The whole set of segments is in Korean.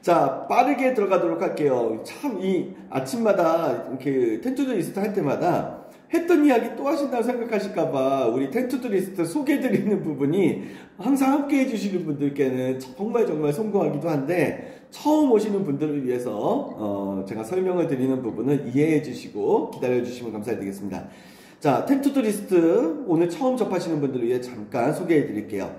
자, 빠르게 들어가도록 할게요. 참, 이 아침마다 그 텐투드 리스트 할 때마다 했던 이야기 또 하신다고 생각하실까봐 우리 텐투드 리스트 소개해드리는 부분이 항상 함께 해주시는 분들께는 정말 성공하기도 한데, 처음 오시는 분들을 위해서 제가 설명을 드리는 부분을 이해해 주시고 기다려 주시면 감사드리겠습니다. 자, 텐투드 리스트 오늘 처음 접하시는 분들을 위해 잠깐 소개해 드릴게요.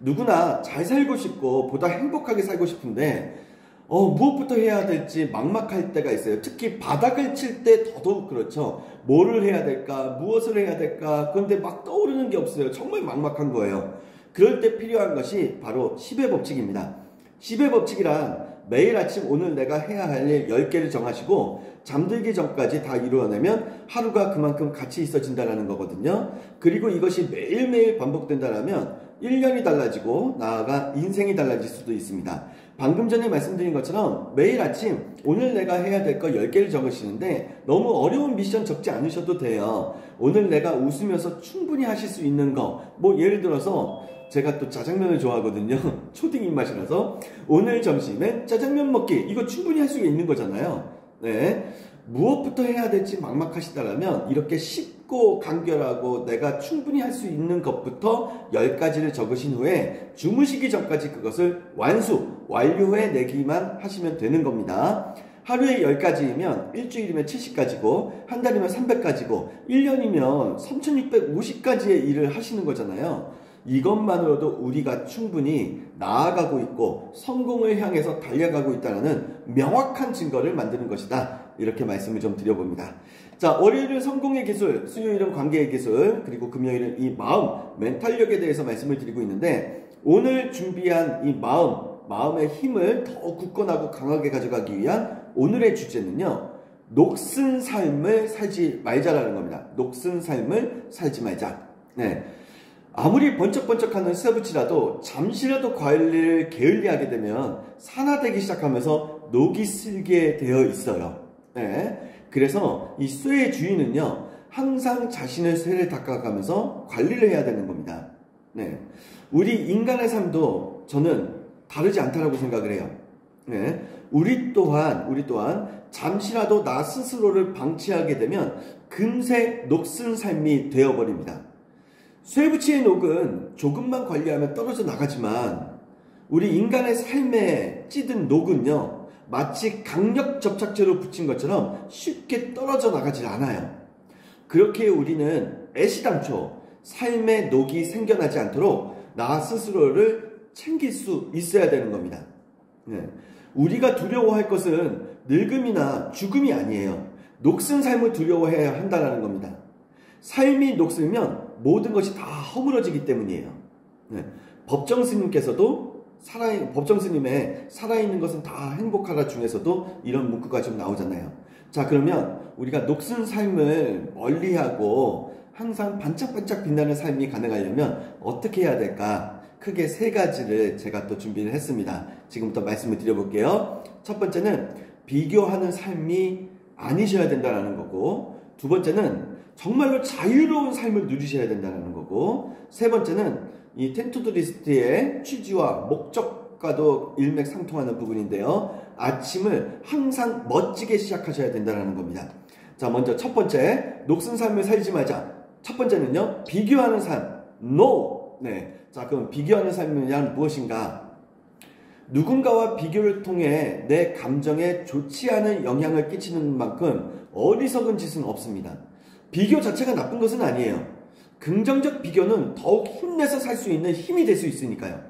누구나 잘 살고 싶고 보다 행복하게 살고 싶은데 무엇부터 해야 될지 막막할 때가 있어요. 특히 바닥을 칠 때 더더욱 그렇죠. 뭐를 해야 될까, 무엇을 해야 될까, 그런데 막 떠오르는 게 없어요. 정말 막막한 거예요. 그럴 때 필요한 것이 바로 10의 법칙입니다. 10의 법칙이란 매일 아침 오늘 내가 해야 할 일 10개를 정하시고 잠들기 전까지 다 이루어내면 하루가 그만큼 가치 있어진다는 거거든요. 그리고 이것이 매일매일 반복된다면 1년이 달라지고 나아가 인생이 달라질 수도 있습니다. 방금 전에 말씀드린 것처럼 매일 아침 오늘 내가 해야 될 거 10개를 적으시는데 너무 어려운 미션 적지 않으셔도 돼요. 오늘 내가 웃으면서 충분히 하실 수 있는 거, 뭐 예를 들어서 제가 또 짜장면을 좋아하거든요. 초딩 입맛이라서 오늘 점심엔 짜장면 먹기, 이거 충분히 할 수 있는 거잖아요. 네, 무엇부터 해야 될지 막막하시다라면 이렇게 쉽고 간결하고 내가 충분히 할 수 있는 것부터 10가지를 적으신 후에 주무시기 전까지 그것을 완료해내기만 하시면 되는 겁니다. 하루에 10가지이면 일주일이면 70가지고 한 달이면 300가지고 1년이면 3650가지의 일을 하시는 거잖아요. 이것만으로도 우리가 충분히 나아가고 있고 성공을 향해서 달려가고 있다는 명확한 증거를 만드는 것이다. 이렇게 말씀을 좀 드려봅니다. 자, 월요일은 성공의 기술, 수요일은 관계의 기술, 그리고 금요일은 이 멘탈력에 대해서 말씀을 드리고 있는데, 오늘 준비한 이 마음의 힘을 더 굳건하고 강하게 가져가기 위한 오늘의 주제는요, 녹슨 삶을 살지 말자라는 겁니다. 녹슨 삶을 살지 말자. 네. 아무리 번쩍번쩍하는 쇠붙이라도 잠시라도 관리를 게을리하게 되면 산화되기 시작하면서 녹이 슬게 되어 있어요. 네. 그래서 이 쇠의 주인은요, 항상 자신의 쇠를 닦아가면서 관리를 해야 되는 겁니다. 네. 우리 인간의 삶도 저는 다르지 않다라고 생각을 해요. 네. 우리 또한 잠시라도 나 스스로를 방치하게 되면 금세 녹슨 삶이 되어버립니다. 쇠붙이의 녹은 조금만 관리하면 떨어져 나가지만 우리 인간의 삶에 찌든 녹은요, 마치 강력 접착제로 붙인 것처럼 쉽게 떨어져 나가질 않아요. 그렇게 우리는 애시당초 삶의 녹이 생겨나지 않도록 나 스스로를 챙길 수 있어야 되는 겁니다. 네. 우리가 두려워할 것은 늙음이나 죽음이 아니에요. 녹슨 삶을 두려워해야 한다는 겁니다. 삶이 녹슬면 모든 것이 다 허물어지기 때문이에요. 네. 법정 스님의 살아있는 것은 다 행복하다 중에서도 이런 문구가 좀 나오잖아요. 자, 그러면 우리가 녹슨 삶을 멀리하고 항상 반짝반짝 빛나는 삶이 가능하려면 어떻게 해야 될까? 크게 3가지를 제가 또 준비를 했습니다. 지금부터 말씀을 드려볼게요. 첫 번째는 비교하는 삶이 아니셔야 된다는 거고, 두 번째는 정말로 자유로운 삶을 누리셔야 된다는 거고, 세 번째는 이 텐투드 리스트의 취지와 목적과도 일맥상통하는 부분인데요. 아침을 항상 멋지게 시작하셔야 된다는 겁니다. 자, 먼저 첫 번째, 녹슨 삶을 살지 말자. 첫 번째는요, 비교하는 삶. No! 네. 자, 그럼 비교하는 삶이란 무엇인가? 누군가와 비교를 통해 내 감정에 좋지 않은 영향을 끼치는 만큼 어리석은 짓은 없습니다. 비교 자체가 나쁜 것은 아니에요. 긍정적 비교는 더욱 힘내서 살 수 있는 힘이 될 수 있으니까요.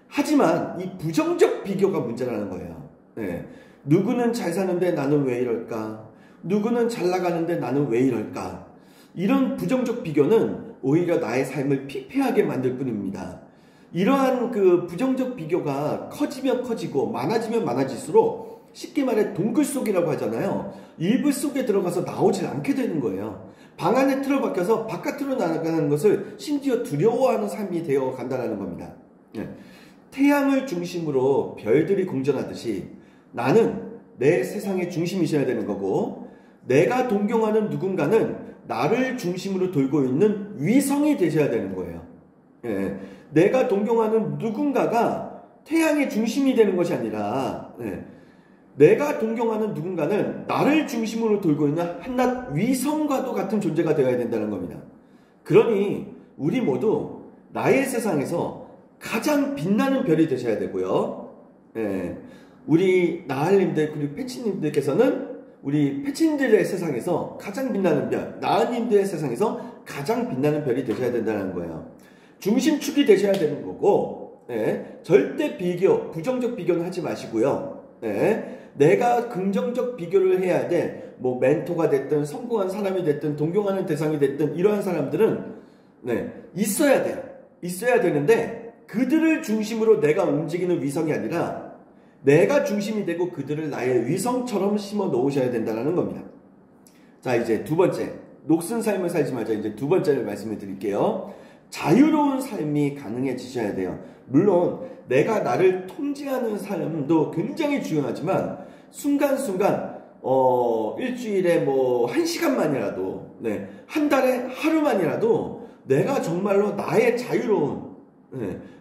하지만 이 부정적 비교가 문제라는 거예요. 네. 누구는 잘 사는데 나는 왜 이럴까? 누구는 잘 나가는데 나는 왜 이럴까? 이런 부정적 비교는 오히려 나의 삶을 피폐하게 만들 뿐입니다. 이러한 그 부정적 비교가 커지면 커지고 많아지면 많아질수록 쉽게 말해 동굴 속이라고 하잖아요. 이불 속에 들어가서 나오질 않게 되는 거예요. 방 안에 틀어박혀서 바깥으로 나가는 것을 심지어 두려워하는 삶이 되어 간다는 겁니다. 네. 태양을 중심으로 별들이 공전하듯이 나는 내 세상의 중심이셔야 되는 거고, 내가 동경하는 누군가는 나를 중심으로 돌고 있는 위성이 되셔야 되는 거예요. 예. 내가 동경하는 누군가가 태양의 중심이 되는 것이 아니라 내가 동경하는 누군가는 나를 중심으로 돌고 있는 한낱 위성과도 같은 존재가 되어야 된다는 겁니다. 그러니 우리 모두 나의 세상에서 가장 빛나는 별이 되셔야 되고요. 우리 나을님들 그리고 패치님들께서는 우리 패치님들의 세상에서 가장 빛나는 별, 나은님들의 세상에서 가장 빛나는 별이 되셔야 된다는 거예요. 중심축이 되셔야 되는 거고 절대 비교, 부정적 비교는 하지 마시고요. 내가 긍정적 비교를 해야 돼. 뭐 멘토가 됐든 성공한 사람이 됐든 동경하는 대상이 됐든 이러한 사람들은 있어야 돼요. 있어야 되는데 그들을 중심으로 내가 움직이는 위성이 아니라 내가 중심이 되고 그들을 나의 위성처럼 심어 놓으셔야 된다는 겁니다. 자, 이제 두 번째, 녹슨 삶을 살지 말자. 이제 두 번째를 말씀을 드릴게요. 자유로운 삶이 가능해지셔야 돼요. 물론 내가 나를 통제하는 삶도 굉장히 중요하지만 순간순간 일주일에 뭐 1시간만이라도 한 달에 하루만이라도 내가 정말로 나의 자유로운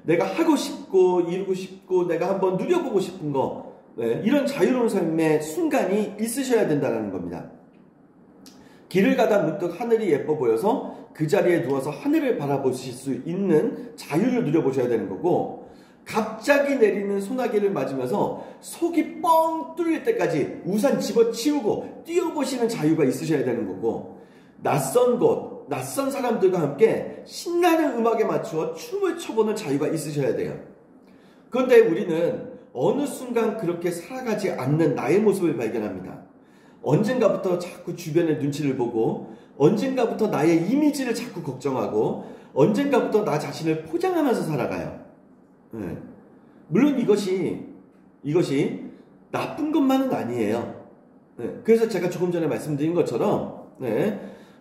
내가 하고 싶고 이루고 싶고 내가 한번 누려보고 싶은 거 이런 자유로운 삶의 순간이 있으셔야 된다는 겁니다. 길을 가다 문득 하늘이 예뻐 보여서 그 자리에 누워서 하늘을 바라보실 수 있는 자유를 누려보셔야 되는 거고, 갑자기 내리는 소나기를 맞으면서 속이 뻥 뚫릴 때까지 우산 집어치우고 뛰어보시는 자유가 있으셔야 되는 거고, 낯선 곳, 낯선 사람들과 함께 신나는 음악에 맞추어 춤을 춰보는 자유가 있으셔야 돼요. 그런데 우리는 어느 순간 그렇게 살아가지 않는 나의 모습을 발견합니다. 언젠가부터 자꾸 주변의 눈치를 보고, 언젠가부터 나의 이미지를 자꾸 걱정하고, 언젠가부터 나 자신을 포장하면서 살아가요. 물론 이것이 나쁜 것만은 아니에요. 그래서 제가 조금 전에 말씀드린 것처럼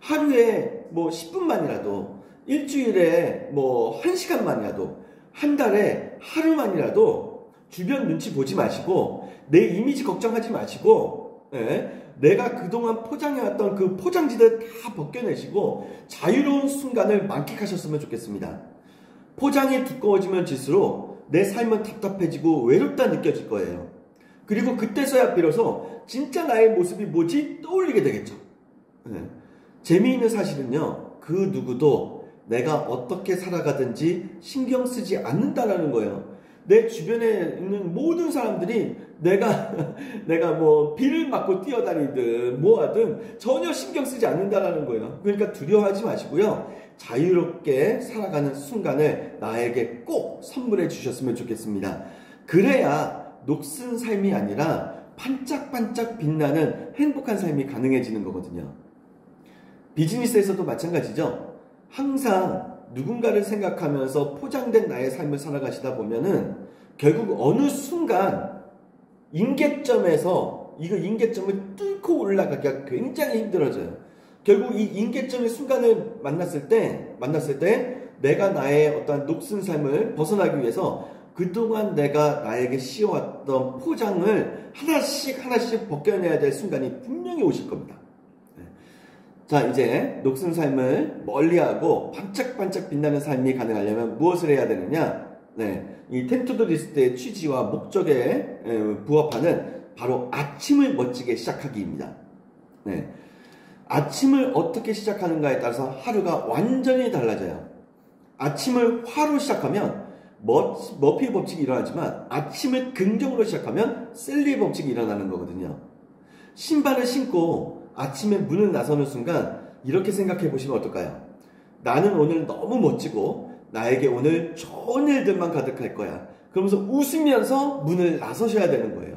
하루에 뭐 10분만이라도, 일주일에 뭐 1시간만이라도, 한 달에 하루만이라도 주변 눈치 보지 마시고 내 이미지 걱정하지 마시고 내가 그동안 포장해왔던 그 포장지들 다 벗겨내시고 자유로운 순간을 만끽하셨으면 좋겠습니다. 포장이 두꺼워지면 질수록 내 삶은 답답해지고 외롭다 느껴질 거예요. 그리고 그때서야 비로소 진짜 나의 모습이 뭐지? 떠올리게 되겠죠. 재미있는 사실은요, 그 누구도 내가 어떻게 살아가든지 신경 쓰지 않는다라는 거예요. 내 주변에 있는 모든 사람들이 내가 뭐 비를 맞고 뛰어다니든 뭐하든 전혀 신경 쓰지 않는다라는 거예요. 그러니까 두려워하지 마시고요, 자유롭게 살아가는 순간을 나에게 꼭 선물해 주셨으면 좋겠습니다. 그래야 녹슨 삶이 아니라 반짝반짝 빛나는 행복한 삶이 가능해지는 거거든요. 비즈니스에서도 마찬가지죠. 항상 누군가를 생각하면서 포장된 나의 삶을 살아가시다 보면은 결국 어느 순간 임계점에서 임계점을 뚫고 올라가기가 굉장히 힘들어져요. 결국 이 임계점의 순간을 만났을 때 내가 나의 어떠한 녹슨 삶을 벗어나기 위해서 그동안 내가 나에게 씌워왔던 포장을 하나씩 벗겨내야 될 순간이 분명히 오실 겁니다. 자, 이제 녹슨 삶을 멀리하고 반짝반짝 빛나는 삶이 가능하려면 무엇을 해야 되느냐? 이 텐투드 리스트의 취지와 목적에 부합하는 바로 아침을 멋지게 시작하기입니다. 아침을 어떻게 시작하는가에 따라서 하루가 완전히 달라져요. 아침을 화로 시작하면 머피 법칙이 일어나지만, 아침을 긍정으로 시작하면 셀리 법칙이 일어나는 거거든요. 신발을 신고 아침에 문을 나서는 순간 이렇게 생각해 보시면 어떨까요? 나는 오늘 너무 멋지고 나에게 오늘 좋은 일들만 가득할 거야. 그러면서 웃으면서 문을 나서셔야 되는 거예요.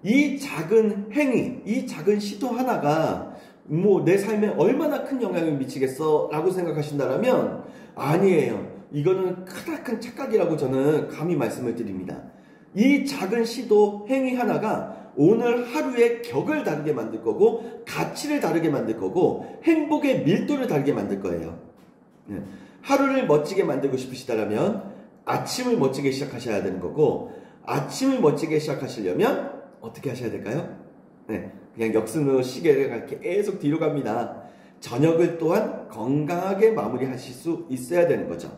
이 작은 행위, 이 작은 시도 하나가 뭐 내 삶에 얼마나 큰 영향을 미치겠어 라고 생각하신다면 아니에요. 이거는 크다큰 착각이라고 저는 감히 말씀을 드립니다. 이 작은 시도, 행위 하나가 오늘 하루의 격을 다르게 만들 거고, 가치를 다르게 만들 거고, 행복의 밀도를 다르게 만들 거예요. 하루를 멋지게 만들고 싶으시다면 아침을 멋지게 시작하셔야 되는 거고, 아침을 멋지게 시작하시려면 어떻게 하셔야 될까요? 그냥 역순으로 시계를 계속 뒤로 갑니다. 저녁을 또한 건강하게 마무리하실 수 있어야 되는 거죠.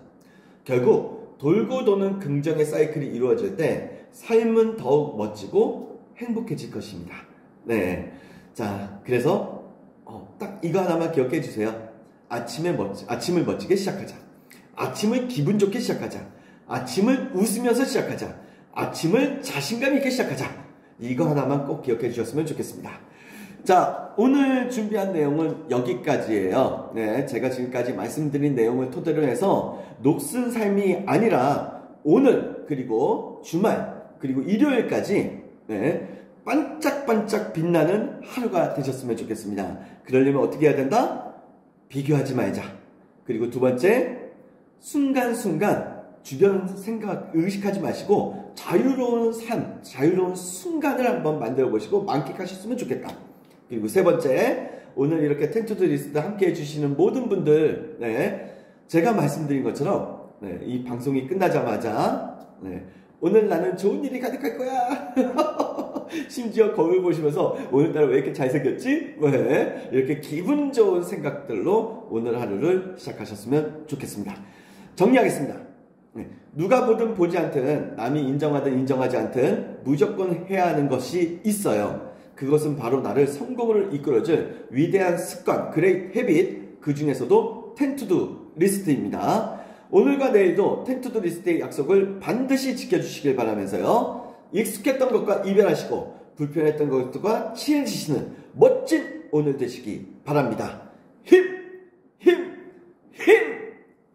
결국 돌고 도는 긍정의 사이클이 이루어질 때 삶은 더욱 멋지고 행복해질 것입니다. 네. 자, 그래서 딱 이거 하나만 기억해 주세요. 아침을 멋지게 시작하자. 아침을 기분 좋게 시작하자. 아침을 웃으면서 시작하자. 아침을 자신감 있게 시작하자. 이거 하나만 꼭 기억해 주셨으면 좋겠습니다. 자, 오늘 준비한 내용은 여기까지예요. 네, 제가 지금까지 말씀드린 내용을 토대로 해서 녹슨 삶이 아니라 오늘 그리고 주말 그리고 일요일까지 네, 반짝반짝 빛나는 하루가 되셨으면 좋겠습니다. 그러려면 어떻게 해야 된다? 비교하지 말자. 그리고 두 번째, 순간순간 주변 생각 의식하지 마시고 자유로운 삶, 자유로운 순간을 한번 만들어 보시고 만끽하셨으면 좋겠다. 그리고 세 번째, 오늘 이렇게 텐투드 리스트 함께 해주시는 모든 분들, 네, 제가 말씀드린 것처럼 네, 이 방송이 끝나자마자 네, 오늘 나는 좋은 일이 가득할 거야. 심지어 거울 보시면서 오늘따라 왜 이렇게 잘생겼지? 왜? 이렇게 기분 좋은 생각들로 오늘 하루를 시작하셨으면 좋겠습니다. 정리하겠습니다. 네, 누가 보든 보지 않든 남이 인정하든 인정하지 않든 무조건 해야 하는 것이 있어요. 그것은 바로 나를 성공으로 이끌어줄 위대한 습관, 그레이트 헤빗, 그 중에서도 텐투두 리스트입니다. 오늘과 내일도 텐투두 리스트의 약속을 반드시 지켜주시길 바라면서요. 익숙했던 것과 이별하시고 불편했던 것과 친해지시는 멋진 오늘 되시기 바랍니다. 힘! 힘! 힘!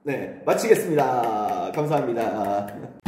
네, 마치겠습니다. 감사합니다.